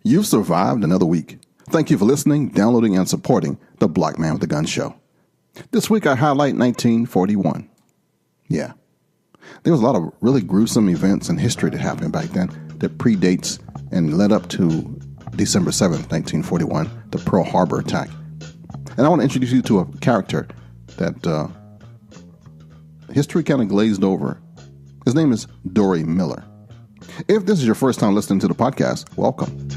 You've survived another week. Thank you for listening, downloading, and supporting the Black Man with a Gun show. This week I highlight 1941. Yeah. There was a lot of really gruesome events in history that happened back then that predates and led up to December 7th, 1941, the Pearl Harbor attack. And I want to introduce you to a character that history kind of glazed over. His name is Dorie Miller. If this is your first time listening to the podcast, welcome.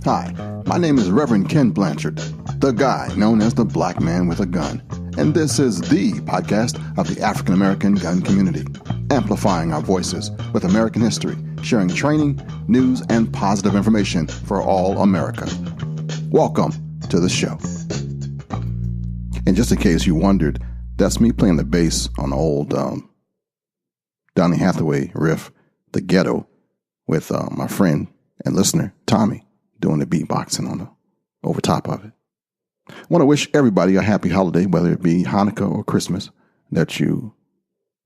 Hi, my name is Reverend Ken Blanchard, the guy known as the Black Man with a Gun, and this is the podcast of the African American gun community, amplifying our voices with American history, sharing training, news, and positive information for all America. Welcome to the show. And just in case you wondered, that's me playing the bass on the old Donny Hathaway riff, The Ghetto, with my friend and listener, Tommy, doing the beatboxing on over top of it. I want to wish everybody a happy holiday, whether it be Hanukkah or Christmas, that you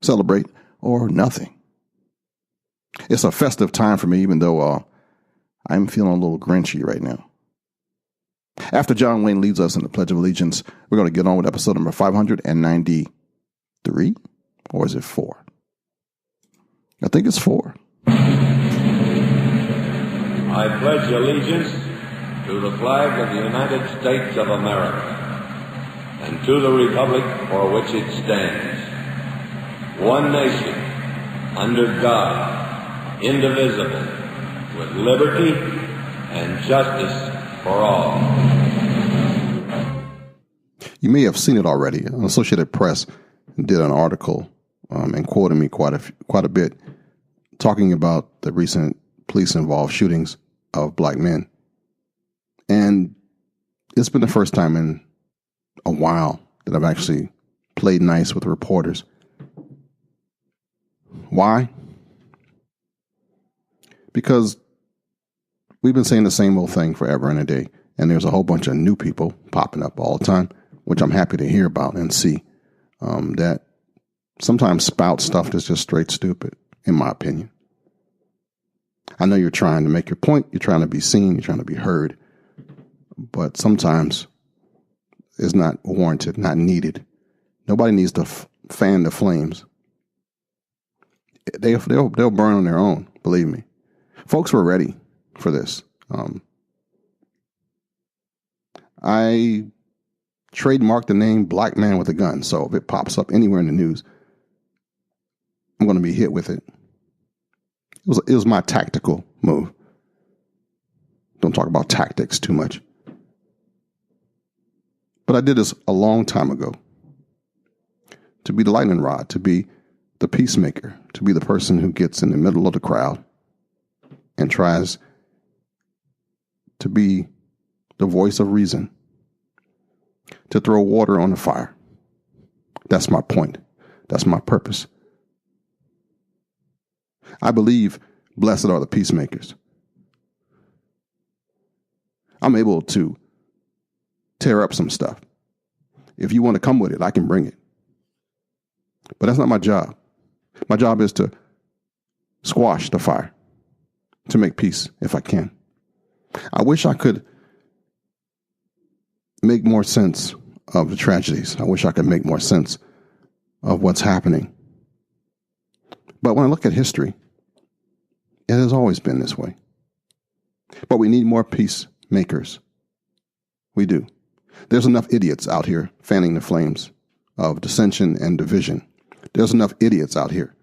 celebrate or nothing. It's a festive time for me, even though I'm feeling a little grinchy right now. After John Wayne leads us in the Pledge of Allegiance, we're going to get on with episode number 593, or is it 4? I think it's 4. I pledge allegiance to the flag of the United States of America and to the republic for which it stands, one nation, under God, indivisible, with liberty and justice for all. You may have seen it already. Associated Press did an article and quoted me quite a bit, talking about the recent police-involved shootings of black men. And it's been the first time in a while that I've actually played nice with reporters. Why? Because we've been saying the same old thing forever and a day, and there's a whole bunch of new people popping up all the time, which I'm happy to hear about and see, that sometimes spout stuff that's just straight stupid, in my opinion. I know you're trying to make your point, you're trying to be seen, you're trying to be heard, but sometimes it's not warranted, not needed. Nobody needs to fan the flames. They'll burn on their own, believe me. Folks were ready for this. I trademarked the name Black Man with a Gun, so if it pops up anywhere in the news, I'm going to be hit with it. It was my tactical move. Don't talk about tactics too much. But I did this a long time ago. To be the lightning rod, to be the peacemaker, to be the person who gets in the middle of the crowd and tries to be the voice of reason, to throw water on the fire. That's my point. That's my purpose. I believe blessed are the peacemakers. I'm able to tear up some stuff. If you want to come with it, I can bring it. But that's not my job. My job is to squash the fire, to make peace if I can. I wish I could make more sense of the tragedies. I wish I could make more sense of what's happening. But when I look at history, it has always been this way. But we need more peacemakers. We do. There's enough idiots out here fanning the flames of dissension and division. There's enough idiots out here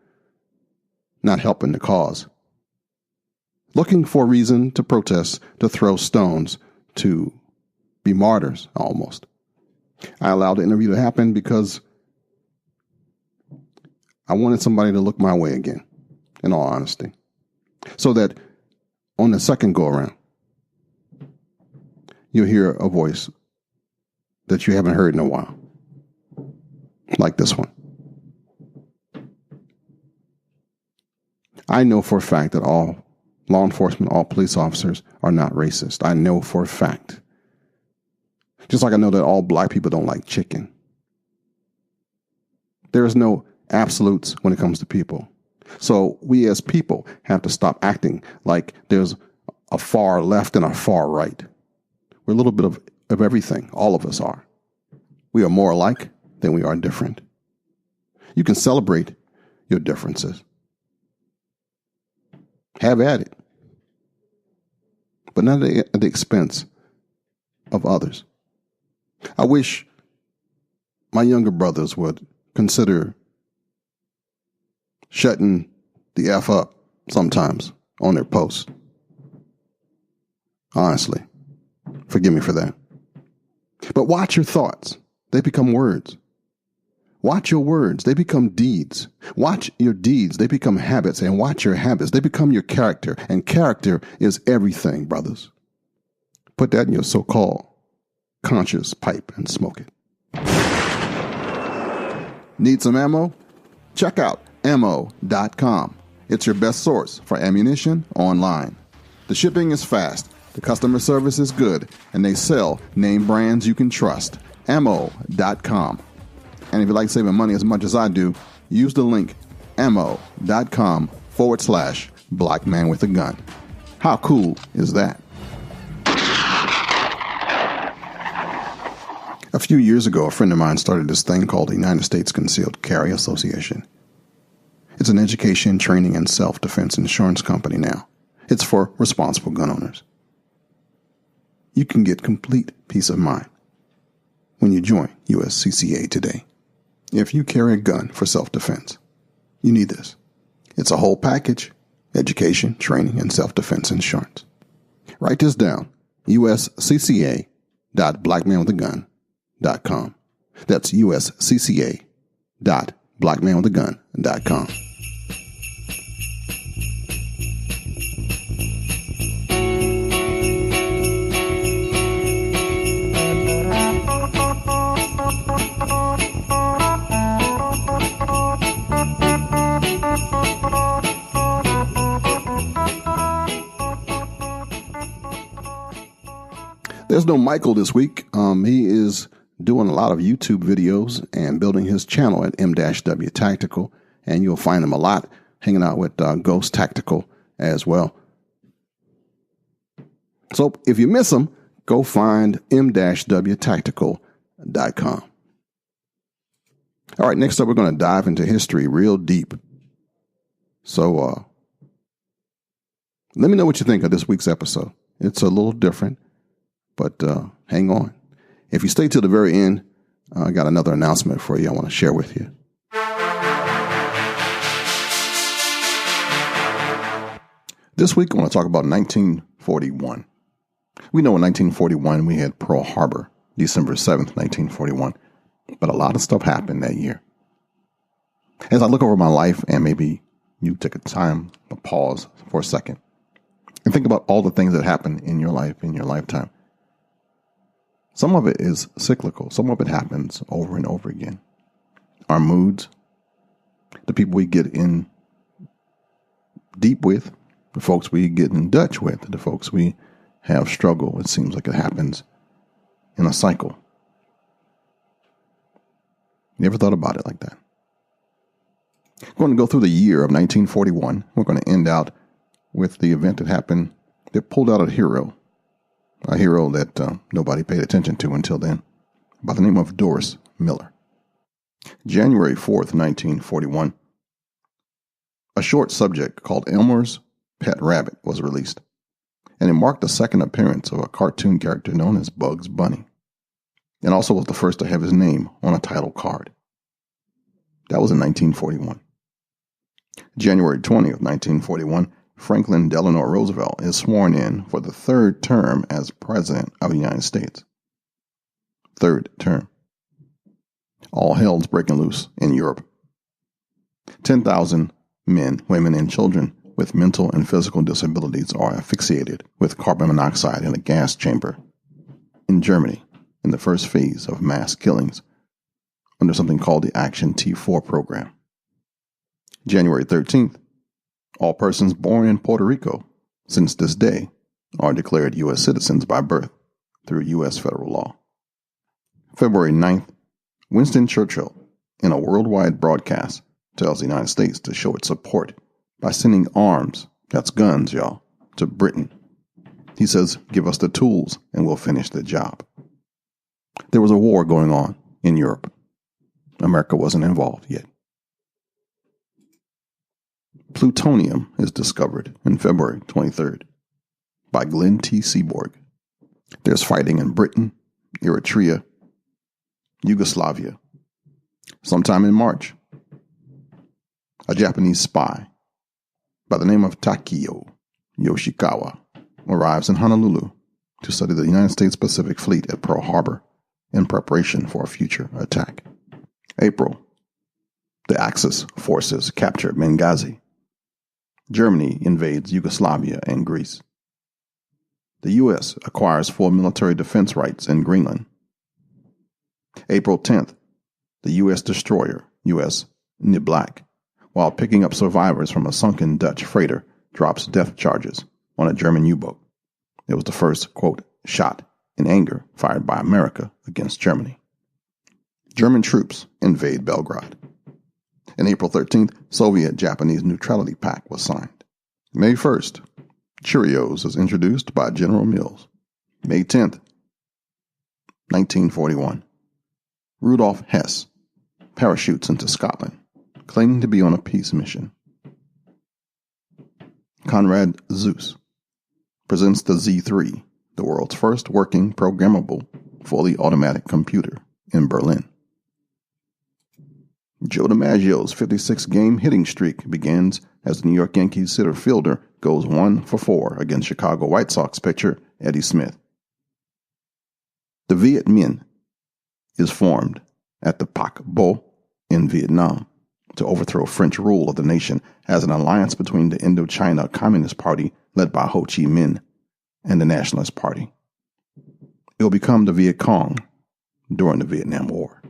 not helping the cause, looking for a reason to protest, to throw stones, to be martyrs almost. I allowed the interview to happen because I wanted somebody to look my way again, in all honesty. So that on the second go around, you'll hear a voice that you haven't heard in a while, like this one. I know for a fact that all law enforcement, all police officers are not racist. I know for a fact. Just like I know that all black people don't like chicken. There is no absolutes when it comes to people. So we as people have to stop acting like there's a far left and a far right. We're a little bit of everything. All of us are. We are more alike than we are different. You can celebrate your differences. Have at it. But not at the expense of others. I wish my younger brothers would consider shutting the F up sometimes on their posts. Honestly, forgive me for that. But watch your thoughts. They become words. Watch your words. They become deeds. Watch your deeds. They become habits. And watch your habits. They become your character. And character is everything, brothers. Put that in your so-called conscious pipe and smoke it. Need some ammo? Check out ammo.com. It's your best source for ammunition online. The shipping is fast, the customer service is good, and they sell name brands you can trust. Ammo.com. And if you like saving money as much as I do, use the link ammo.com/Black Man with a Gun. How cool is that? A few years ago, a friend of mine started this thing called the United States Concealed Carry Association. It's an education, training, and self-defense insurance company now. It's for responsible gun owners. You can get complete peace of mind when you join USCCA today. If you carry a gun for self-defense, you need this. It's a whole package: education, training, and self-defense insurance. Write this down: uscca.blackmanwithagun.com. That's uscca.blackmanwithagun.com. There's no Michael this week. He is doing a lot of YouTube videos and building his channel at M-W Tactical, and you'll find him a lot hanging out with Ghost Tactical as well. So if you miss him, go find m-wtactical.com. All right, next up, we're going to dive into history real deep. So let me know what you think of this week's episode. It's a little different, but hang on. If you stay till the very end, I got another announcement for you I want to share with you. This week, I want to talk about 1941. We know in 1941, we had Pearl Harbor, December 7th, 1941. But a lot of stuff happened that year. As I look over my life, and maybe you take a pause for a second, and think about all the things that happened in your life, in your lifetime. Some of it is cyclical. Some of it happens over and over again. Our moods, the people we get in deep with, the folks we get in Dutch with, the folks we have struggle. It seems like it happens in a cycle. You ever thought about it like that? We're going to go through the year of 1941. We're going to end out with the event that happened that pulled out a hero that nobody paid attention to until then, by the name of Dorie Miller. January 4th, 1941, a short subject called Elmer's Pet Rabbit was released, and it marked the second appearance of a cartoon character known as Bugs Bunny, and also was the first to have his name on a title card. That was in 1941. January 20th, 1941, Franklin Delano Roosevelt is sworn in for the third term as President of the United States. Third term. All hell's breaking loose in Europe. 10,000 men, women, and children with mental and physical disabilities are asphyxiated with carbon monoxide in a gas chamber in Germany in the first phase of mass killings under something called the Action T4 program. January 13th, all persons born in Puerto Rico since this day are declared U.S. citizens by birth through U.S. federal law. February 9th, Winston Churchill, in a worldwide broadcast, tells the United States to show its support by sending arms, that's guns, y'all, to Britain He says, give us the tools and we'll finish the job. There was a war going on in Europe. America wasn't involved yet. Plutonium is discovered in February 23rd by Glenn T. Seaborg. There's fighting in Britain, Eritrea, Yugoslavia. Sometime in March, a Japanese spy by the name of Takio Yoshikawa arrives in Honolulu to study the United States Pacific Fleet at Pearl Harbor in preparation for a future attack. April, the Axis forces capture Benghazi. Germany invades Yugoslavia and Greece. The U.S. acquires full military defense rights in Greenland. April 10th, the U.S. destroyer, U.S. Niblack, while picking up survivors from a sunken Dutch freighter, drops death charges on a German U-boat. It was the first, quote, shot in anger fired by America against Germany. German troops invade Belgrade. On April 13th, Soviet-Japanese Neutrality Pact was signed. May 1st, Cheerios is introduced by General Mills. May 10th, 1941, Rudolf Hess parachutes into Scotland, claiming to be on a peace mission. Konrad Zuse presents the Z3, the world's first working, programmable, fully automatic computer, in Berlin. Joe DiMaggio's 56-game hitting streak begins as the New York Yankees center fielder goes 1 for 4 against Chicago White Sox pitcher Eddie Smith. The Viet Minh is formed at the Pac Bo in Vietnam to overthrow French rule of the nation as an alliance between the Indochina Communist Party led by Ho Chi Minh and the Nationalist Party. It will become the Viet Cong during the Vietnam War.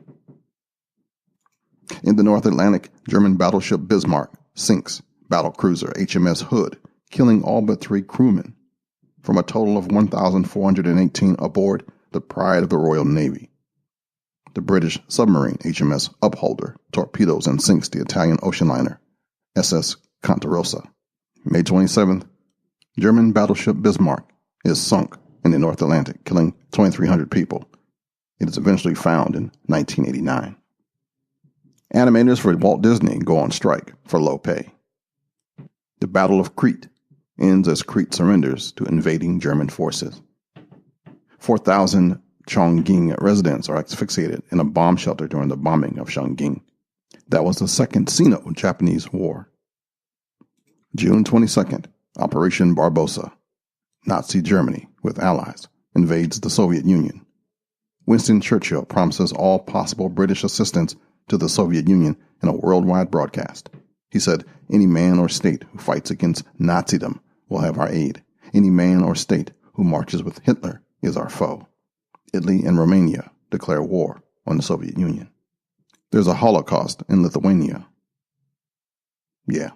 In the North Atlantic, German battleship Bismarck sinks battlecruiser HMS Hood, killing all but 3 crewmen. From a total of 1,418 aboard, the pride of the Royal Navy. The British submarine HMS Upholder torpedoes and sinks the Italian ocean liner SS Contarossa. May 27th, German battleship Bismarck is sunk in the North Atlantic, killing 2,300 people. It is eventually found in 1989. Animators for Walt Disney go on strike for low pay. The Battle of Crete ends as Crete surrenders to invading German forces. 4,000 Chongqing residents are asphyxiated in a bomb shelter during the bombing of Chongqing. That was the Second Sino-Japanese War. June 22nd, Operation Barbarossa. Nazi Germany, with allies, invades the Soviet Union. Winston Churchill promises all possible British assistance to the Soviet Union in a worldwide broadcast. He said, any man or state who fights against Nazism will have our aid. Any man or state who marches with Hitler is our foe. Italy and Romania declare war on the Soviet Union. There's a Holocaust in Lithuania. Yeah.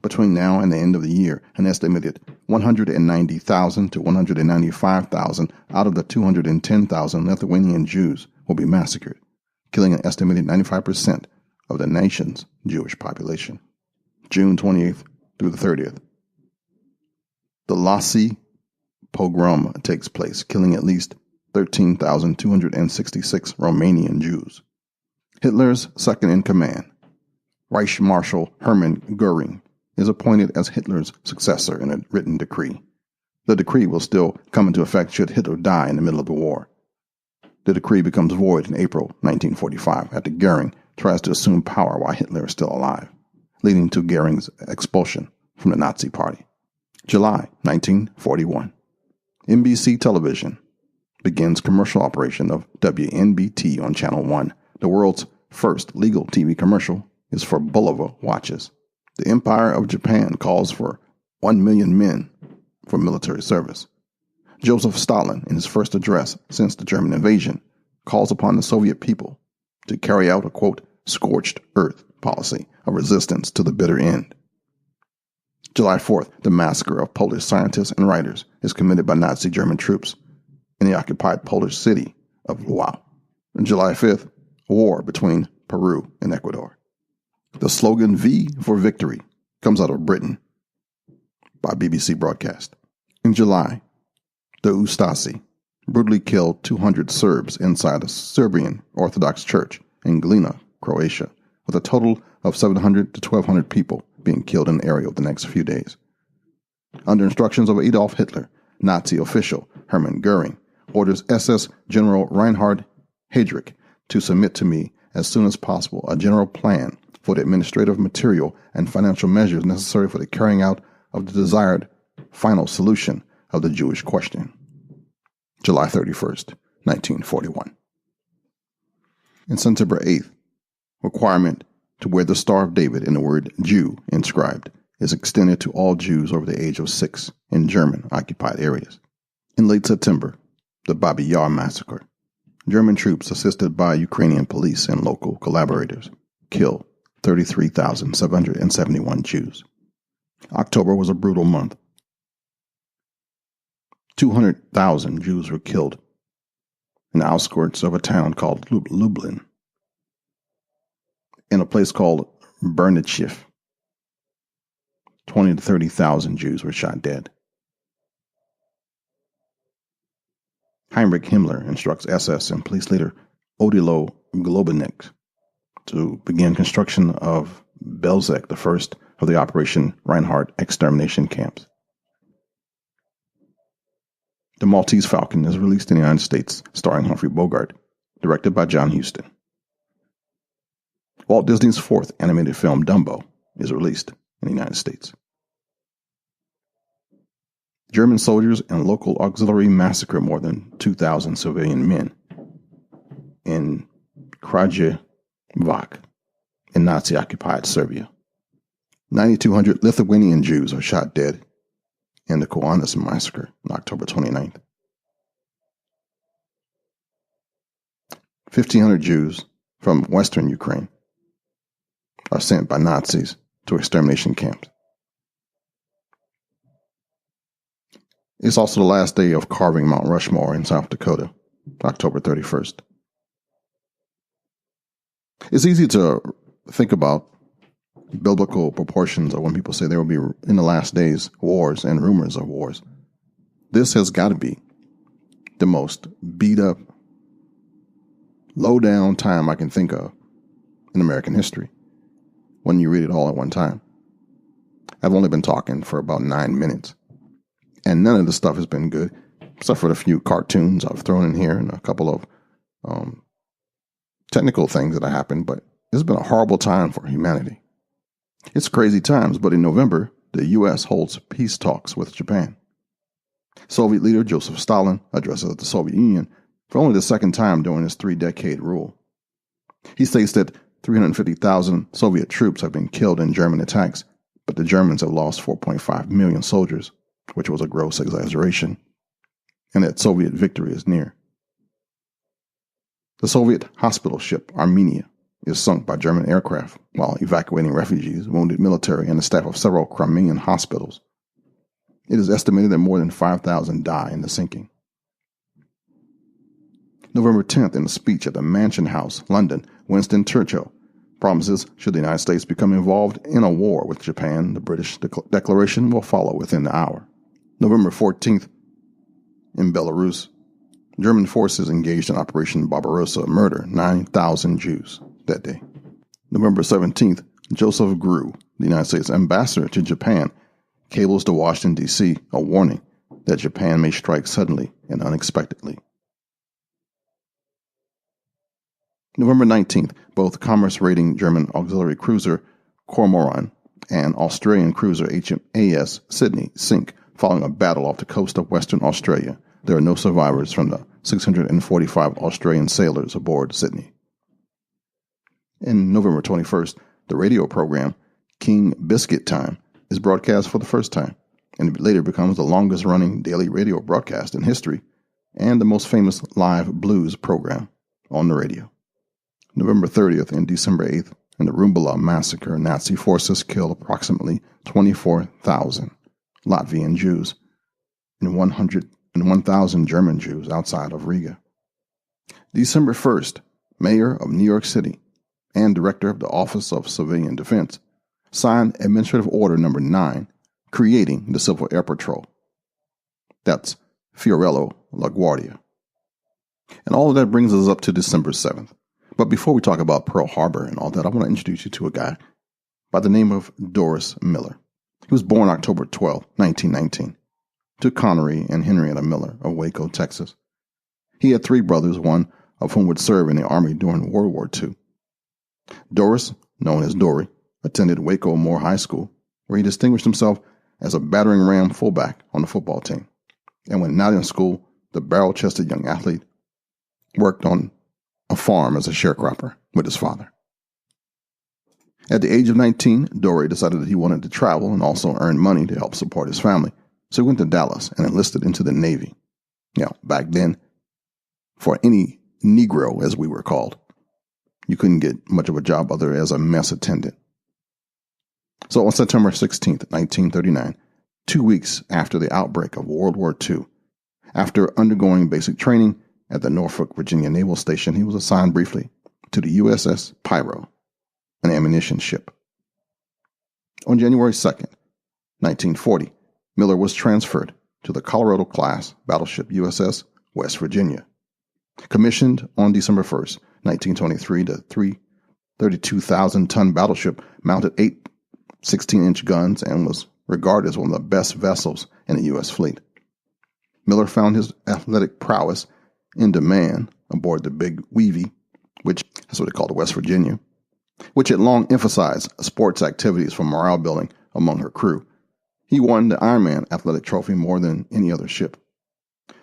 Between now and the end of the year, an estimated 190,000 to 195,000 out of the 210,000 Lithuanian Jews will be massacred, killing an estimated 95% of the nation's Jewish population. June 28th through the 30th. The Lassi pogrom takes place, killing at least 13,266 Romanian Jews. Hitler's second in command, Reich Marshal Hermann Göring, is appointed as Hitler's successor in a written decree. The decree will still come into effect should Hitler die in the middle of the war. The decree becomes void in April 1945 after Göring tries to assume power while Hitler is still alive, leading to Göring's expulsion from the Nazi Party. July 1941. NBC Television begins commercial operation of WNBT on Channel 1. The world's first legal TV commercial is for Bulova watches. The Empire of Japan calls for 1 million men for military service. Joseph Stalin, in his first address since the German invasion, calls upon the Soviet people to carry out a, quote, scorched earth policy of resistance to the bitter end. July 4th, the massacre of Polish scientists and writers is committed by Nazi German troops in the occupied Polish city of Lwów. On July 5th, war between Peru and Ecuador. The slogan V for Victory comes out of Britain by BBC Broadcast. In July, The Ustasi brutally killed 200 Serbs inside a Serbian Orthodox church in Glina, Croatia, with a total of 700 to 1,200 people being killed in the area over the next few days. Under instructions of Adolf Hitler, Nazi official Hermann Goering orders SS General Reinhard Heydrich to submit to me as soon as possible a general plan for the administrative material and financial measures necessary for the carrying out of the desired final solution of the Jewish question. July 31st, 1941. And September 8th, requirement to wear the Star of David in the word Jew inscribed is extended to all Jews over the age of 6 in German-occupied areas. In late September, the Babi Yar massacre. German troops assisted by Ukrainian police and local collaborators killed 33,771 Jews. October was a brutal month. 200,000 Jews were killed in the outskirts of a town called Lublin, in a place called Bernichiv. 20 to 30,000 Jews were shot dead. Heinrich Himmler instructs SS and police leader Odilo Globinek to begin construction of Belzec, the first of the Operation Reinhardt extermination camps. The Maltese Falcon is released in the United States, starring Humphrey Bogart, directed by John Huston. Walt Disney's fourth animated film, Dumbo, is released in the United States. German soldiers and local auxiliary massacre more than 2,000 civilian men in Kragujevac in Nazi-occupied Serbia. 9,200 Lithuanian Jews are shot dead in the Kaunas massacre on October 29th. 1,500 Jews from Western Ukraine are sent by Nazis to extermination camps. It's also the last day of carving Mount Rushmore in South Dakota, October 31st. It's easy to think about biblical proportions of when people say there will be, in the last days, wars and rumors of wars. This has got to be the most beat up, low down time I can think of in American history when you read it all at one time. I've only been talking for about 9 minutes, and none of the stuff has been good, except for the few cartoons I've thrown in here and a couple of technical things that have happened, but it's been a horrible time for humanity. It's crazy times, but in November, the U.S. holds peace talks with Japan. Soviet leader Joseph Stalin addresses the Soviet Union for only the second time during his 3-decade rule. He states that 350,000 Soviet troops have been killed in German attacks, but the Germans have lost 4.5 million soldiers, which was a gross exaggeration, and that Soviet victory is near. The Soviet hospital ship Armenia is sunk by German aircraft while evacuating refugees, wounded military, and the staff of several Crimean hospitals. It is estimated that more than 5,000 die in the sinking. November 10th, in a speech at the Mansion House, London, Winston Churchill promises should the United States become involved in a war with Japan, the British declaration will follow within the hour. November 14th, in Belarus, German forces engaged in Operation Barbarossa murder 9,000 Jews that day. November 17th, Joseph Grew, the United States ambassador to Japan, cables to Washington, D.C. a warning that Japan may strike suddenly and unexpectedly. November 19th, both commerce-raiding German auxiliary cruiser Cormoran and Australian cruiser HMAS Sydney sink following a battle off the coast of Western Australia. There are no survivors from the 645 Australian sailors aboard Sydney. And November 21st, the radio program King Biscuit Time is broadcast for the first time, and it later becomes the longest-running daily radio broadcast in history and the most famous live blues program on the radio. November 30th and December 8th, in the Rumbala massacre, Nazi forces killed approximately 24,000 Latvian Jews and 1,000 German Jews outside of Riga. December 1st, Mayor of New York City and Director of the Office of Civilian Defense signed Administrative Order Number 9, creating the Civil Air Patrol. That's Fiorello LaGuardia. And all of that brings us up to December 7th. But before we talk about Pearl Harbor and all that, I want to introduce you to a guy by the name of Dorie Miller. He was born October 12, 1919, to Connery and Henrietta Miller of Waco, Texas. He had three brothers, one of whom would serve in the Army during World War II. Doris, known as Dorie, attended Waco Moore High School, where he distinguished himself as a battering ram fullback on the football team. And when not in school, the barrel-chested young athlete worked on a farm as a sharecropper with his father. At the age of 19, Dorie decided that he wanted to travel and also earn money to help support his family. So he went to Dallas and enlisted into the Navy. Now, back then, for any Negro, as we were called, you couldn't get much of a job other as a mess attendant. So on September 16th, 1939, 2 weeks after the outbreak of World War II, after undergoing basic training at the Norfolk, Virginia Naval Station, he was assigned briefly to the USS Pyro, an ammunition ship. On January 2nd, 1940, Miller was transferred to the Colorado-class battleship USS West Virginia. Commissioned on December 1st, 1923, the 32,000-ton battleship mounted 8 16-inch guns and was regarded as one of the best vessels in the U.S. fleet. Miller found his athletic prowess in demand aboard the Big Weavy, which is what they call the West Virginia, which had long emphasized sports activities for morale building among her crew. He won the Ironman athletic trophy more than any other ship.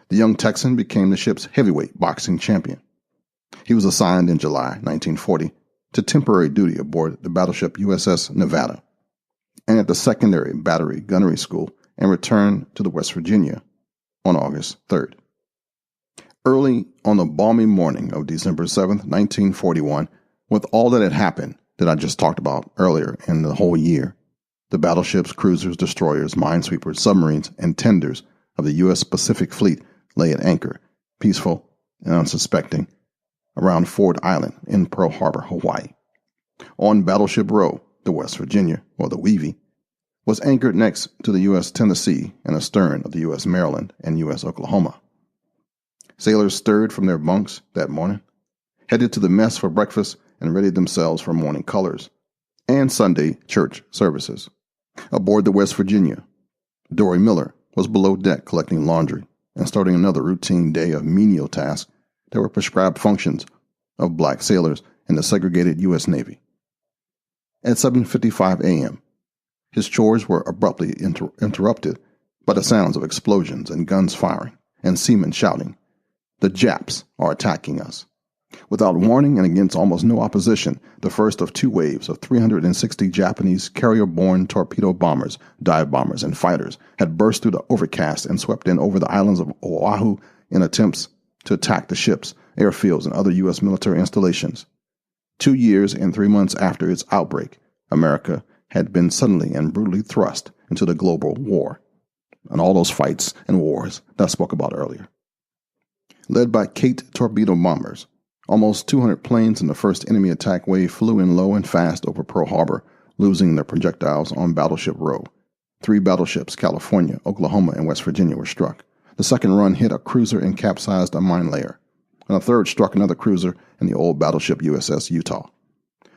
The young Texan became the ship's heavyweight boxing champion. He was assigned in July 1940 to temporary duty aboard the battleship USS Nevada and at the Secondary Battery Gunnery School, and returned to the West Virginia on August 3rd. Early on the balmy morning of December 7th, 1941, with all that had happened that I just talked about earlier in the whole year, the battleships, cruisers, destroyers, minesweepers, submarines, and tenders of the U.S. Pacific Fleet lay at anchor, peaceful and unsuspecting, around Ford Island in Pearl Harbor, Hawaii. On Battleship Row, the West Virginia, or the Weavy, was anchored next to the U.S. Tennessee and astern of the U.S. Maryland and U.S. Oklahoma. Sailors stirred from their bunks that morning, headed to the mess for breakfast, and readied themselves for morning colors and Sunday church services. Aboard the West Virginia, Dorie Miller was below deck collecting laundry and starting another routine day of menial tasks that were prescribed functions of black sailors in the segregated U.S. Navy. At 7:55 a.m., his chores were abruptly interrupted by the sounds of explosions and guns firing and seamen shouting, "The Japs are attacking us." Without warning and against almost no opposition, the first of two waves of 360 Japanese carrier-borne torpedo bombers, dive bombers, and fighters had burst through the overcast and swept in over the islands of Oahu in attempts to attack the ships, airfields, and other U.S. military installations. 2 years and 3 months after its outbreak, America had been suddenly and brutally thrust into the global war and all those fights and wars that I spoke about earlier. Led by Kate torpedo bombers, almost 200 planes in the first enemy attack wave flew in low and fast over Pearl Harbor, losing their projectiles on Battleship Row. 3 battleships, California, Oklahoma, and West Virginia, were struck. The second run hit a cruiser and capsized a mine layer, and a third struck another cruiser in the old battleship USS Utah.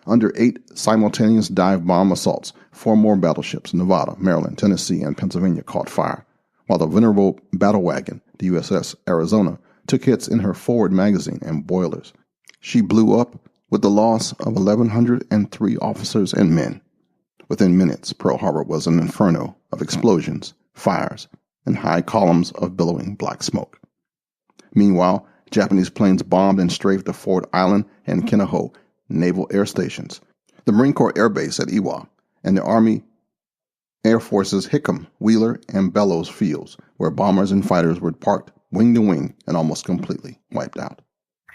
Under 8 simultaneous dive bomb assaults, 4 more battleships, Nevada, Maryland, Tennessee, and Pennsylvania, caught fire, while the venerable battle wagon, the USS Arizona, took hits in her forward magazine and boilers. She blew up with the loss of 1,103 officers and men. Within minutes, Pearl Harbor was an inferno of explosions, fires, and high columns of billowing black smoke. Meanwhile, Japanese planes bombed and strafed the Ford Island and Kinaho naval air stations, the Marine Corps Air Base at Iwa, and the Army Air Force's Hickam, Wheeler, and Bellows fields, where bombers and fighters were parked wing to wing and almost completely wiped out.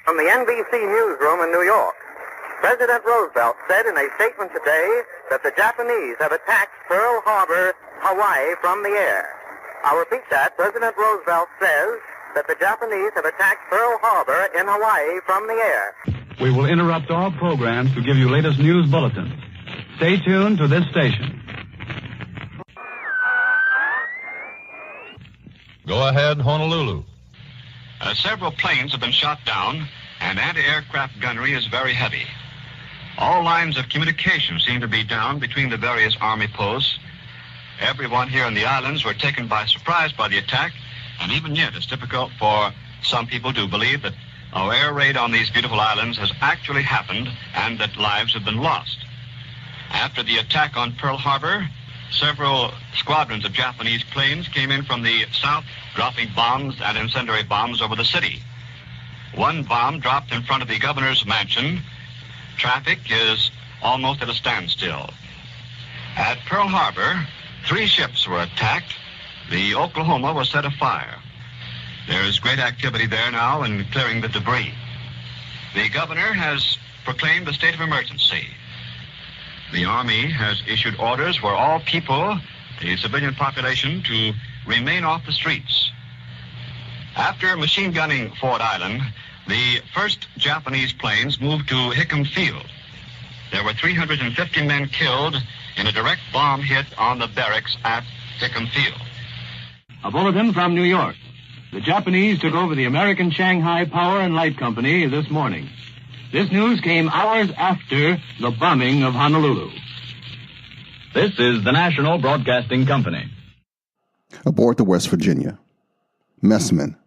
From the NBC newsroom in New York, President Roosevelt said in a statement today that the Japanese have attacked Pearl Harbor, Hawaii, from the air. I'll repeat that. President Roosevelt says that the Japanese have attacked Pearl Harbor in Hawaii from the air. We will interrupt all programs to give you latest news bulletins. Stay tuned to this station. Go ahead, Honolulu. Several planes have been shot down, and anti-aircraft gunnery is very heavy. All lines of communication seem to be down between the various Army posts. Everyone here in the islands were taken by surprise by the attack, and even yet it's difficult for some people to believe that our air raid on these beautiful islands has actually happened and that lives have been lost. After the attack on Pearl Harbor, several squadrons of Japanese planes came in from the south, dropping bombs and incendiary bombs over the city. One bomb dropped in front of the governor's mansion. Traffic is almost at a standstill. At Pearl Harbor, 3 ships were attacked. The Oklahoma was set afire. There is great activity there now in clearing the debris. The governor has proclaimed a state of emergency. The Army has issued orders for all people, the civilian population, to remain off the streets. After machine gunning Ford Island, the first Japanese planes moved to Hickam Field. There were 350 men killed in a direct bomb hit on the barracks at Hickam Field. A bulletin from New York. The Japanese took over the American Shanghai Power and Light Company this morning. This news came hours after the bombing of Honolulu. This is the National Broadcasting Company. Aboard the West Virginia, messmen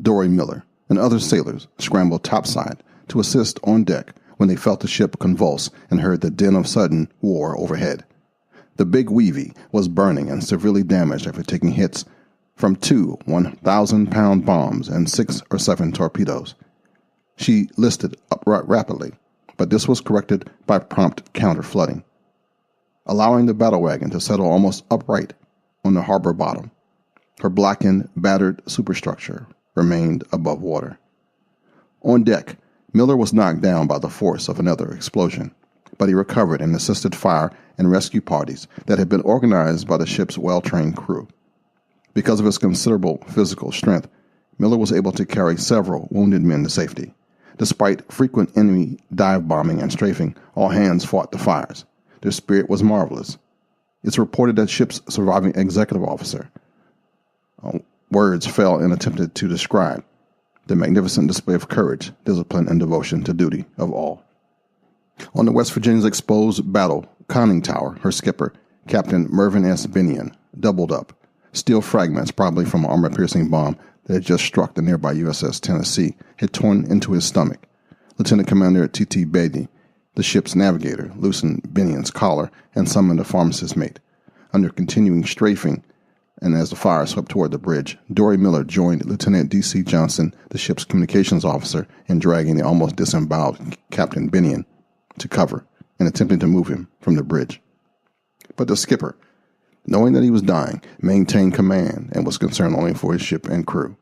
Dorie Miller and other sailors scrambled topside to assist on deck when they felt the ship convulse and heard the din of sudden war overhead. The Big Weevy was burning and severely damaged after taking hits from 2 1,000-pound bombs and 6 or 7 torpedoes. She listed upright rapidly, but this was corrected by prompt counter-flooding, allowing the battle wagon to settle almost upright on the harbor bottom. Her blackened, battered superstructure remained above water. On deck, Miller was knocked down by the force of another explosion, but he recovered and assisted fire and rescue parties that had been organized by the ship's well-trained crew. Because of his considerable physical strength, Miller was able to carry several wounded men to safety. Despite frequent enemy dive bombing and strafing, all hands fought the fires. Their spirit was marvelous. It's reported that ship's surviving executive officer, words fail in attempted to describe the magnificent display of courage, discipline, and devotion to duty of all. On the West Virginia's exposed battle conning tower, her skipper, Captain Mervyn S. Binion, doubled up. Steel fragments, probably from an armor-piercing bomb that had just struck the nearby USS Tennessee, had torn into his stomach. Lieutenant Commander T.T. Beatty, the ship's navigator, loosened Binion's collar and summoned a pharmacist mate. Under continuing strafing, and as the fire swept toward the bridge, Dorie Miller joined Lieutenant D.C. Johnson, the ship's communications officer, in dragging the almost disemboweled Captain Binion to cover and attempting to move him from the bridge. But the skipper, knowing that he was dying, maintained command and was concerned only for his ship and crew.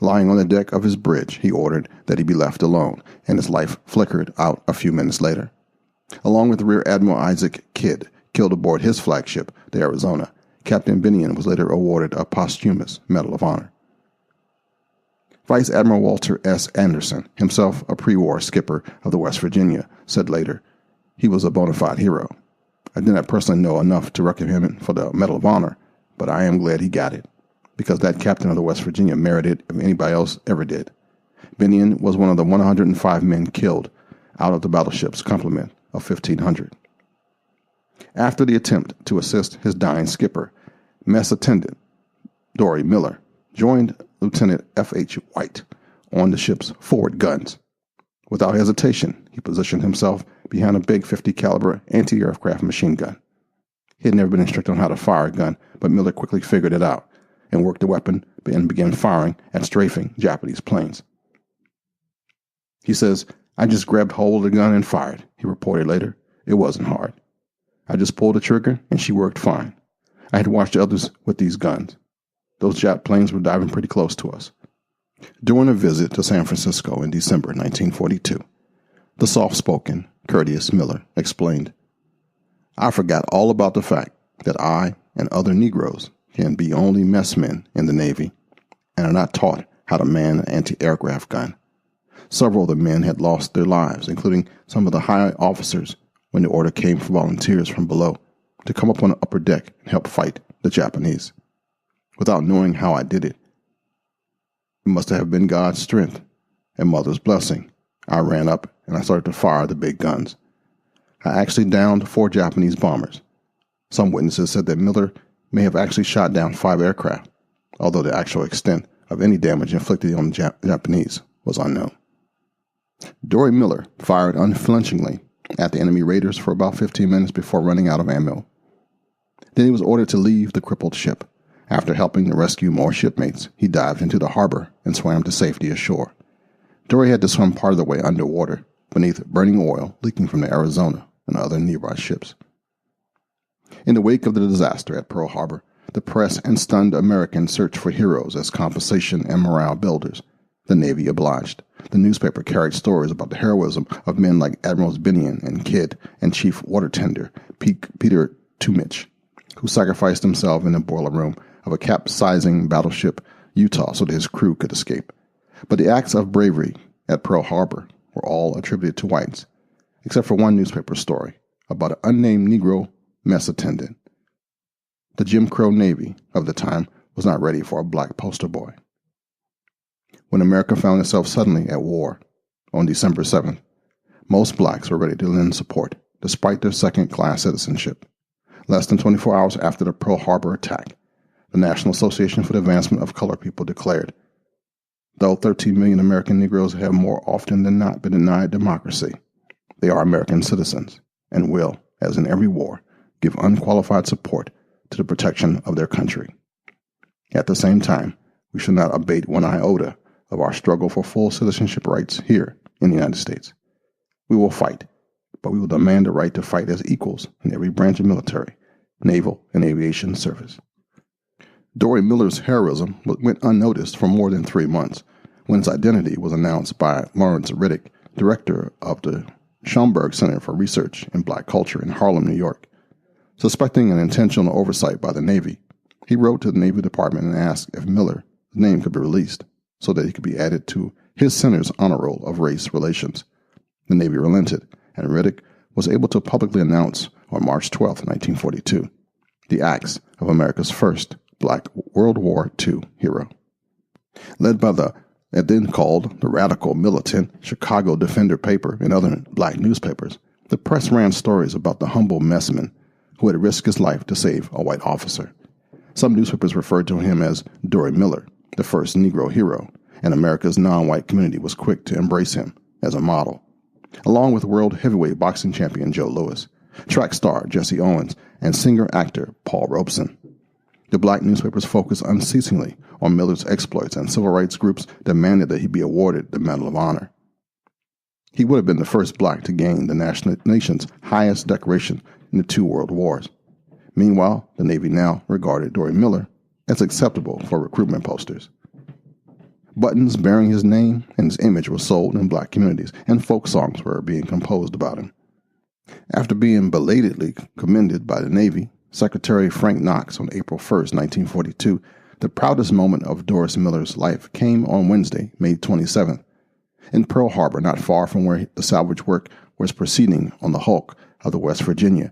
Lying on the deck of his bridge, he ordered that he be left alone, and his life flickered out a few minutes later. Along with Rear Admiral Isaac Kidd, killed aboard his flagship, the Arizona, Captain Binion was later awarded a posthumous Medal of Honor. Vice Admiral Walter S. Anderson, himself a pre-war skipper of the West Virginia, said later, "He was a bona fide hero. I did not personally know enough to recommend him for the Medal of Honor, but I am glad he got it, because that captain of the West Virginia merited it if anybody else ever did." Binion was one of the 105 men killed out of the battleship's complement of 1,500. After the attempt to assist his dying skipper, Mess Attendant Dorie Miller joined Lieutenant F.H. White on the ship's forward guns. Without hesitation, he positioned himself behind a big .50 caliber anti-aircraft machine gun. He had never been instructed on how to fire a gun, but Miller quickly figured it out and worked the weapon and began firing at strafing Japanese planes. He says, "I just grabbed hold of the gun and fired," he reported later. "It wasn't hard. I just pulled the trigger and she worked fine. I had watched others with these guns. Those Jap planes were diving pretty close to us." During a visit to San Francisco in December 1942, the soft-spoken, courteous Miller explained, "I forgot all about the fact that I and other Negroes can be only messmen in the Navy and are not taught how to man an anti-aircraft gun. Several of the men had lost their lives, including some of the high officers, when the order came for volunteers from below to come up on the upper deck and help fight the Japanese. Without knowing how I did it, It must have been God's strength and Mother's blessing. I ran up and I started to fire the big guns. I actually downed 4 Japanese bombers. Some witnesses said that Miller may have actually shot down 5 aircraft, although the actual extent of any damage inflicted on the Japanese was unknown. Dorie Miller fired unflinchingly at the enemy raiders for about 15 minutes before running out of ammo. Then he was ordered to leave the crippled ship. After helping to rescue more shipmates, he dived into the harbor and swam to safety ashore. Dorie had to swim part of the way underwater, beneath burning oil leaking from the Arizona and other nearby ships. In the wake of the disaster at Pearl Harbor, the press and stunned Americans searched for heroes as compensation and morale builders. The Navy obliged. The newspaper carried stories about the heroism of men like Admirals Binion and Kidd and Chief Water Tender Peter Tumich, who sacrificed himself in the boiler room of a capsizing battleship Utah so that his crew could escape. But the acts of bravery at Pearl Harbor were all attributed to whites, except for one newspaper story about an unnamed Negro mess attendant. The Jim Crow Navy of the time was not ready for a black poster boy. When America found itself suddenly at war on December 7th, most blacks were ready to lend support, despite their second-class citizenship. Less than 24 hours after the Pearl Harbor attack, the National Association for the Advancement of Colored People declared, though 13 million American Negroes have more often than not been denied democracy, they are American citizens and will, as in every war, give unqualified support to the protection of their country. At the same time, we should not abate one iota of our struggle for full citizenship rights here in the United States. We will fight, but we will demand the right to fight as equals in every branch of military, naval, and aviation service. Dorie Miller's heroism went unnoticed for more than 3 months, when its identity was announced by Lawrence Riddick, director of the Schomburg Center for Research in Black Culture in Harlem, New York. Suspecting an intentional oversight by the Navy, he wrote to the Navy Department and asked if Miller's name could be released so that he could be added to his center's honor roll of race relations. The Navy relented, and Riddick was able to publicly announce on March 12, 1942, the acts of America's first black World War II hero. Led by the then called the radical militant Chicago Defender paper and other black newspapers, the press ran stories about the humble messman who had risked his life to save a white officer. Some newspapers referred to him as Dorie Miller, the first Negro hero, and America's non-white community was quick to embrace him as a model. Along with world heavyweight boxing champion Joe Louis, track star Jesse Owens, and singer-actor Paul Robeson. The black newspapers focused unceasingly on Miller's exploits, and civil rights groups demanded that he be awarded the Medal of Honor. He would have been the first black to gain the nation's highest decoration in the 2 world wars. Meanwhile, the Navy now regarded Dorie Miller as acceptable for recruitment posters. Buttons bearing his name and his image were sold in black communities, and folk songs were being composed about him. After being belatedly commended by the Navy, Secretary Frank Knox on April 1, 1942, the proudest moment of Dorie Miller's life came on Wednesday, May 27th. In Pearl Harbor, not far from where the salvage work was proceeding on the hulk of the West Virginia,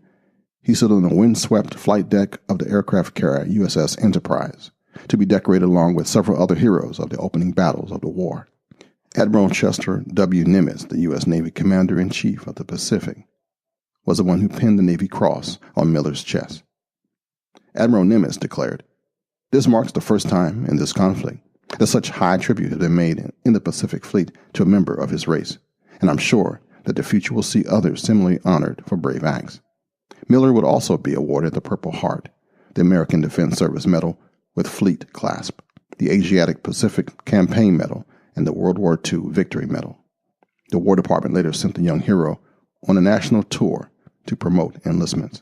he stood on the windswept flight deck of the aircraft carrier USS Enterprise, to be decorated along with several other heroes of the opening battles of the war. Admiral Chester W. Nimitz, the U.S. Navy Commander-in-Chief of the Pacific, was the one who pinned the Navy Cross on Miller's chest. Admiral Nimitz declared, "This marks the first time in this conflict that such high tribute has been made in the Pacific Fleet to a member of his race, and I'm sure that the future will see others similarly honored for brave acts." Miller would also be awarded the Purple Heart, the American Defense Service Medal with Fleet Clasp, the Asiatic Pacific Campaign Medal, and the World War II Victory Medal. The War Department later sent the young hero on a national tour to promote enlistments.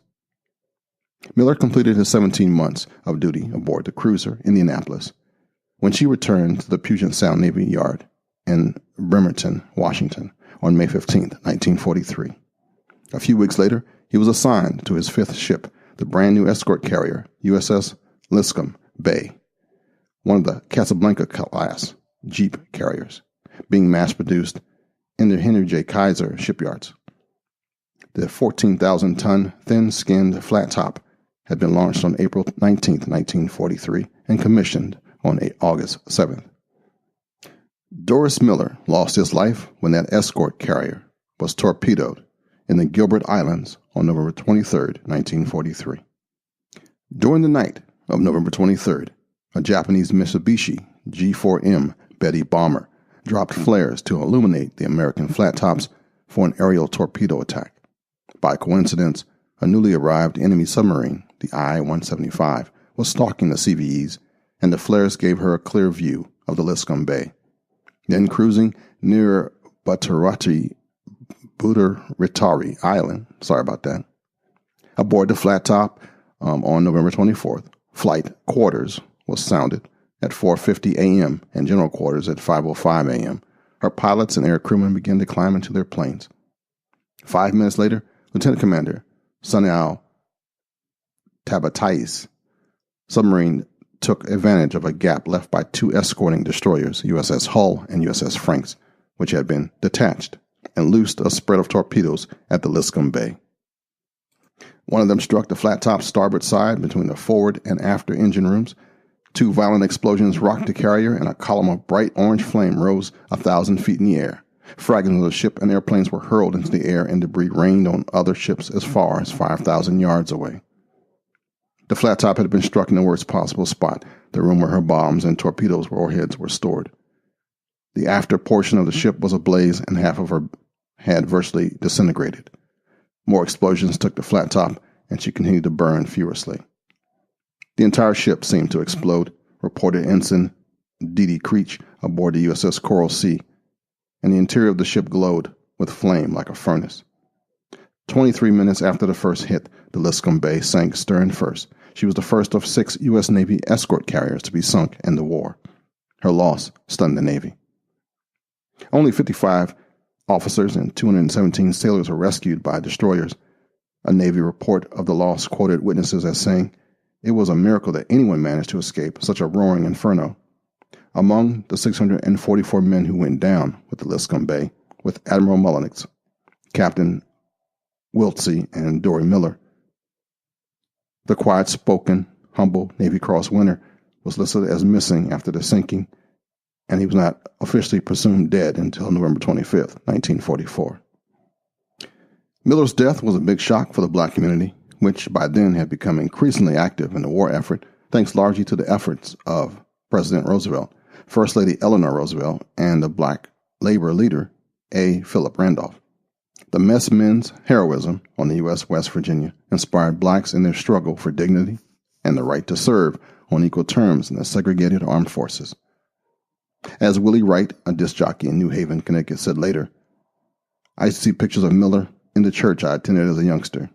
Miller completed his 17 months of duty aboard the cruiser Indianapolis, when she returned to the Puget Sound Navy Yard in Bremerton, Washington, on May 15, 1943. A few weeks later, he was assigned to his 5th ship, the brand-new escort carrier USS Liscum Bay, one of the Casablanca-class Jeep carriers, being mass-produced in the Henry J. Kaiser shipyards. The 14,000-ton, thin-skinned flat top had been launched on April 19, 1943, and commissioned on August 7th. Dorie Miller lost his life when that escort carrier was torpedoed in the Gilbert Islands on November 23, 1943. During the night of November 23rd, a Japanese Mitsubishi G4M Betty bomber dropped flares to illuminate the American flat tops for an aerial torpedo attack. By coincidence, a newly arrived enemy submarine, the I-175, was stalking the CVEs, and the flares gave her a clear view of the Liscum Bay. Then cruising near Budaritari Island, aboard the flat top on November 24th, flight quarters was sounded at 4:50 a.m. and general quarters at 5:05 a.m. Her pilots and air crewmen began to climb into their planes. 5 minutes later, Lieutenant Commander Sunil Tabatai's submarine took advantage of a gap left by two escorting destroyers, USS Hull and USS Franks, which had been detached, and loosed a spread of torpedoes at the Liscum Bay. One of them struck the flat top starboard side between the forward and after engine rooms. Two violent explosions rocked the carrier, and a column of bright orange flame rose 1,000 feet in the air. Fragments of the ship and airplanes were hurled into the air, and debris rained on other ships as far as 5,000 yards away. The flat top had been struck in the worst possible spot, the room where her bombs and torpedoes warheads were stored. The after portion of the ship was ablaze, and half of her had virtually disintegrated. More explosions took the flat top, and she continued to burn furiously. The entire ship seemed to explode, reported Ensign D.D. Creech aboard the USS Coral Sea, and the interior of the ship glowed with flame like a furnace. 23 minutes after the first hit, the Liscum Bay sank stern first. She was the first of 6 U.S. Navy escort carriers to be sunk in the war. Her loss stunned the Navy. Only 55 officers and 217 sailors were rescued by destroyers. A Navy report of the loss quoted witnesses as saying, "It was a miracle that anyone managed to escape such a roaring inferno." Among the 644 men who went down with the Liscum Bay, with Admiral Mullenix, Captain Wiltsey, and Dorie Miller, the quiet-spoken, humble Navy Cross winner was listed as missing after the sinking, and he was not officially presumed dead until November 25th, 1944. Miller's death was a big shock for the black community, which by then had become increasingly active in the war effort, thanks largely to the efforts of President Roosevelt, First Lady Eleanor Roosevelt, and the black labor leader, A. Philip Randolph. The Messmen's Heroism on the U.S. West Virginia inspired blacks in their struggle for dignity and the right to serve on equal terms in the segregated armed forces. As Willie Wright, a disc jockey in New Haven, Connecticut, said later, "I used to see pictures of Miller in the church I attended as a youngster,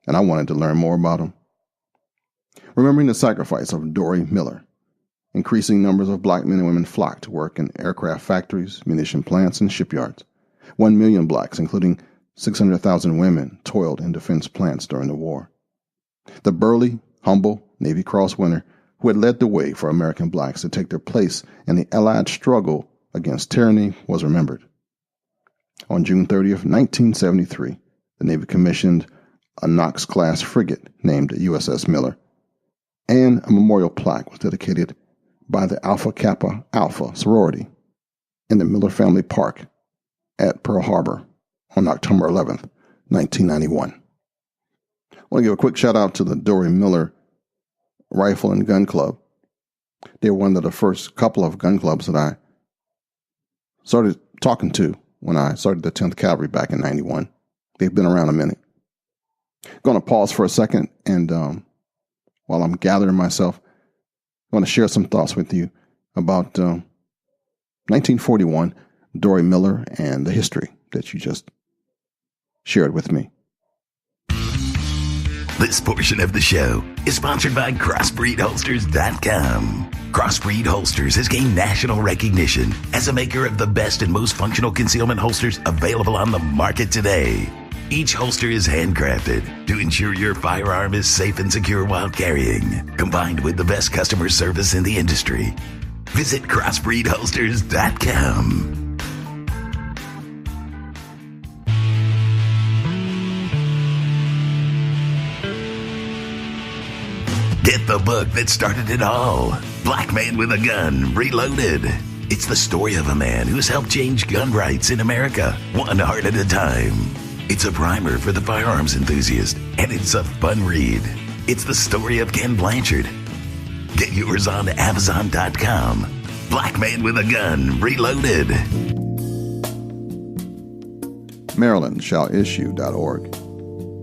and I wanted to learn more about him." Remembering the sacrifice of Dorie Miller, increasing numbers of black men and women flocked to work in aircraft factories, munition plants, and shipyards. 1 million blacks, including 600,000 women, toiled in defense plants during the war. The burly, humble Navy Cross winner who had led the way for American blacks to take their place in the Allied struggle against tyranny was remembered. On June 30th, 1973, the Navy commissioned a Knox-class frigate named USS Miller, and a memorial plaque was dedicated by the Alpha Kappa Alpha sorority in the Miller Family Park at Pearl Harbor on October 11th, 1991. I want to give a quick shout out to the Dorie Miller Rifle and Gun Club. They were one of the first couple of gun clubs that I started talking to when I started the 10th Cavalry back in 91. They've been around a minute. Going to pause for a second, and while I'm gathering myself, I want to share some thoughts with you about 1941, Dorie Miller, and the history that you just shared with me. This portion of the show is sponsored by CrossbreedHolsters.com. Crossbreed Holsters has gained national recognition as a maker of the best and most functional concealment holsters available on the market today. Each holster is handcrafted to ensure your firearm is safe and secure while carrying, combined with the best customer service in the industry. Visit CrossbreedHolsters.com. Get the book that started it all. Black Man with a Gun Reloaded. It's the story of a man who's helped change gun rights in America, one heart at a time. It's a primer for the firearms enthusiast, and it's a fun read. It's the story of Ken Blanchard. Get yours on Amazon.com. Black Man with a Gun, Reloaded. MarylandShallIssue.org.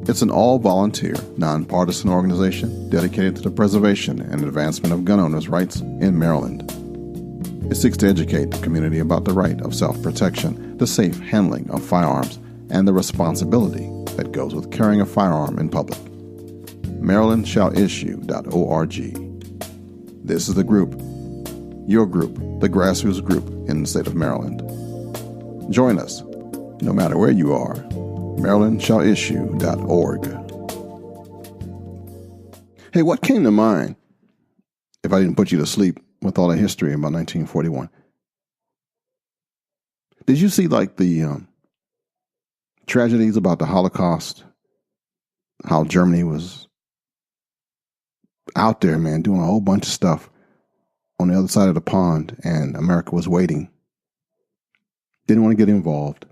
It's an all-volunteer, nonpartisan organization dedicated to the preservation and advancement of gun owners' rights in Maryland. It seeks to educate the community about the right of self-protection, the safe handling of firearms, and the responsibility that goes with carrying a firearm in public. MarylandShallIssue.org. This is the group, your group, the grassroots group in the state of Maryland. Join us, no matter where you are. MarylandShallIssue.org. Hey, what came to mind if I didn't put you to sleep with all the history about 1941? Did you see the tragedies about the Holocaust? How Germany was out there, man, doing a whole bunch of stuff on the other side of the pond, and America was waiting. Didn't want to get involved.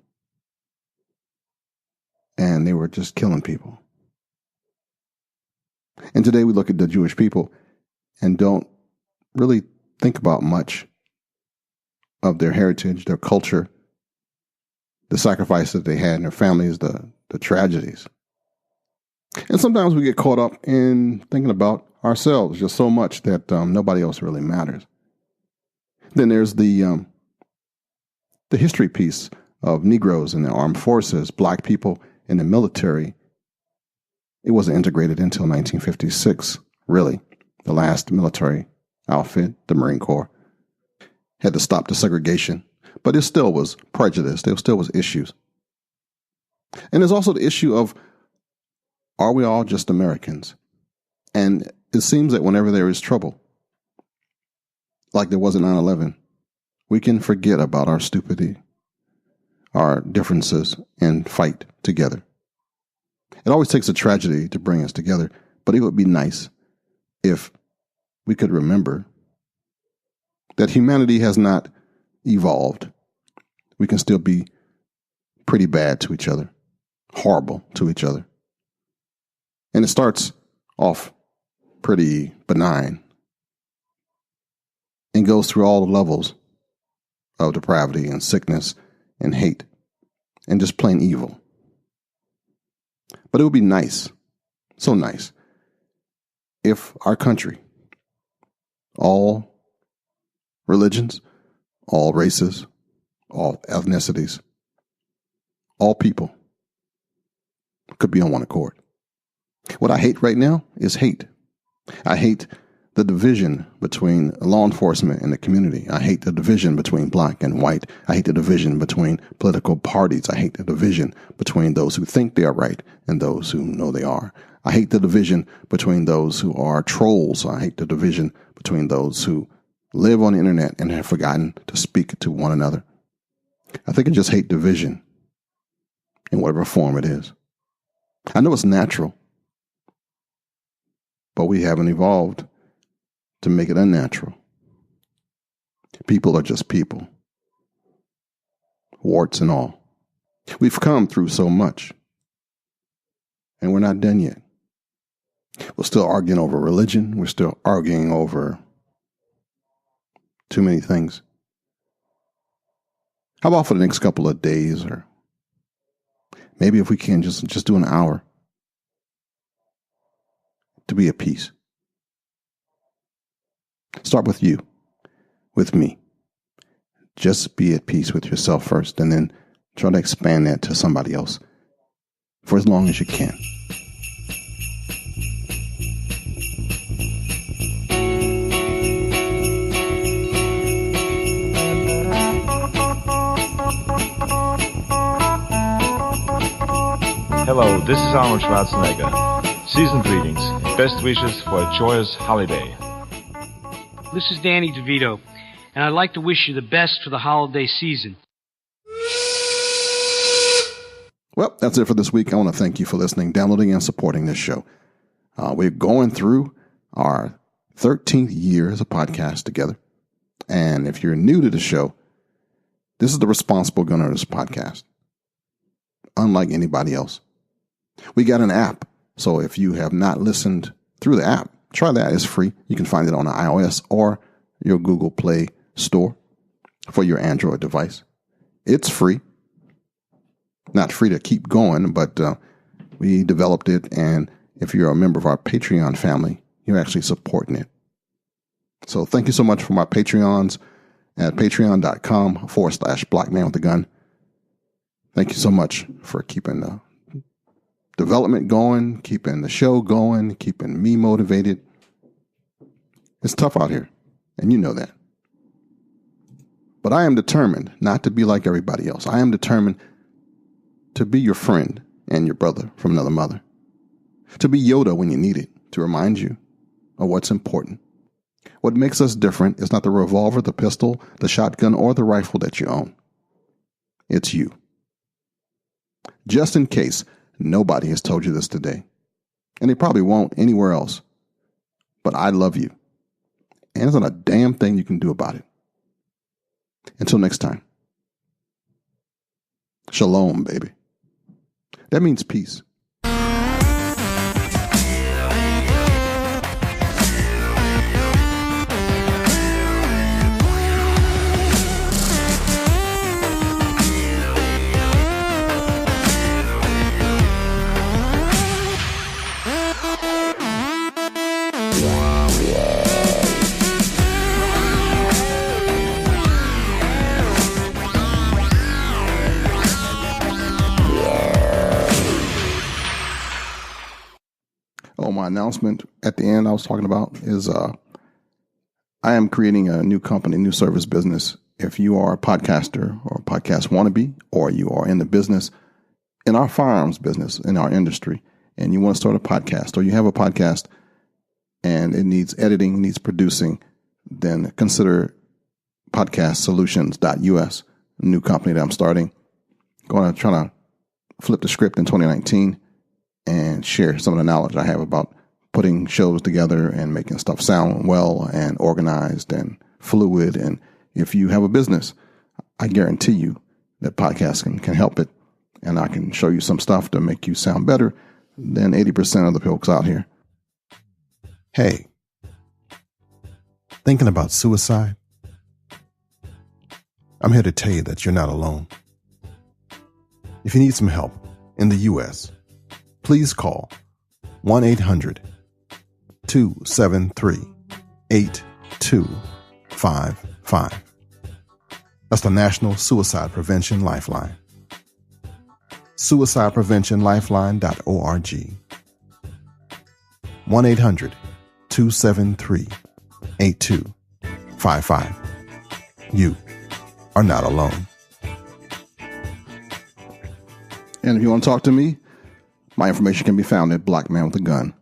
And they were just killing people. And today we look at the Jewish people and don't really think about much of their heritage, their culture, the sacrifices that they had in their families, the tragedies. And sometimes we get caught up in thinking about ourselves just so much that nobody else really matters. Then there's the history piece of Negroes in the armed forces, black people in the military. It wasn't integrated until 1956, really. The last military outfit, the Marine Corps, had to stop the segregation. But it still was prejudice. There still was issues. And there's also the issue of, are we all just Americans? And it seems that whenever there is trouble, like there was in 9/11, we can forget about our stupidity, our differences, and fight together. It always takes a tragedy to bring us together, but it would be nice if we could remember that humanity has not evolved. We can still be pretty bad to each other, horrible to each other. And it starts off pretty benign and goes through all the levels of depravity and sickness and hate and just plain evil. But it would be nice, so nice, if our country, all religions, all races, all ethnicities, all people could be on one accord. What I hate right now is hate. I hate the division between law enforcement and the community. I hate the division between black and white. I hate the division between political parties. I hate the division between those who think they are right and those who know they are. I hate the division between those who are trolls. I hate the division between those who live on the internet and have forgotten to speak to one another. I think I just hate division in whatever form it is. I know it's natural, but we haven't evolved to make it unnatural. People are just people, warts and all. We've come through so much, and we're not done yet. We're still arguing over religion. We're still arguing over too many things. How about for the next couple of days, or maybe if we can just do an hour to be at peace. Start with you, with me. Just be at peace with yourself first, and then try to expand that to somebody else for as long as you can. Hello, this is Arnold Schwarzenegger. Season greetings. Best wishes for a joyous holiday. This is Danny DeVito, and I'd like to wish you the best for the holiday season. Well, that's it for this week. I want to thank you for listening, downloading, and supporting this show. We're going through our 13th year as a podcast together. And if you're new to the show, this is the Responsible Gun Owners podcast. Unlike anybody else. We got an app. So if you have not listened through the app, try that. It's free. You can find it on the iOS or your Google Play store for your Android device. It's free. Not free to keep going, but we developed it. And if you're a member of our Patreon family, you're actually supporting it. So thank you so much for my Patreons at patreon.com/blackmanwithagun. Thank you so much for keeping the development going, keeping the show going, keeping me motivated. It's tough out here, and you know that. But I am determined not to be like everybody else. I am determined to be your friend and your brother from another mother. To be Yoda when you need it, to remind you of what's important. What makes us different is not the revolver, the pistol, the shotgun, or the rifle that you own. It's you. Just in case nobody has told you this today, and they probably won't anywhere else, but I love you, and there's not a damn thing you can do about it. Until next time. Shalom, baby. That means peace. My announcement at the end I was talking about is I am creating a new company, new service business. If you are a podcaster or a podcast wannabe, or you are in the business, in our firearms business, in our industry, and you want to start a podcast, or you have a podcast and it needs editing, needs producing, then consider podcastsolutions.us, a new company that I'm starting. Going to try to flip the script in 2019 and share some of the knowledge I have about putting shows together and making stuff sound well and organized and fluid. And if you have a business, I guarantee you that podcasting can help it. And I can show you some stuff to make you sound better than 80% of the folks out here. Hey, thinking about suicide? I'm here to tell you that you're not alone. If you need some help in the U.S., please call 1-800-273-8255. That's the National Suicide Prevention Lifeline. SuicidePreventionLifeline.org. 1-800-273-8255. You are not alone. And if you want to talk to me, my information can be found at blackmanwithagun.com.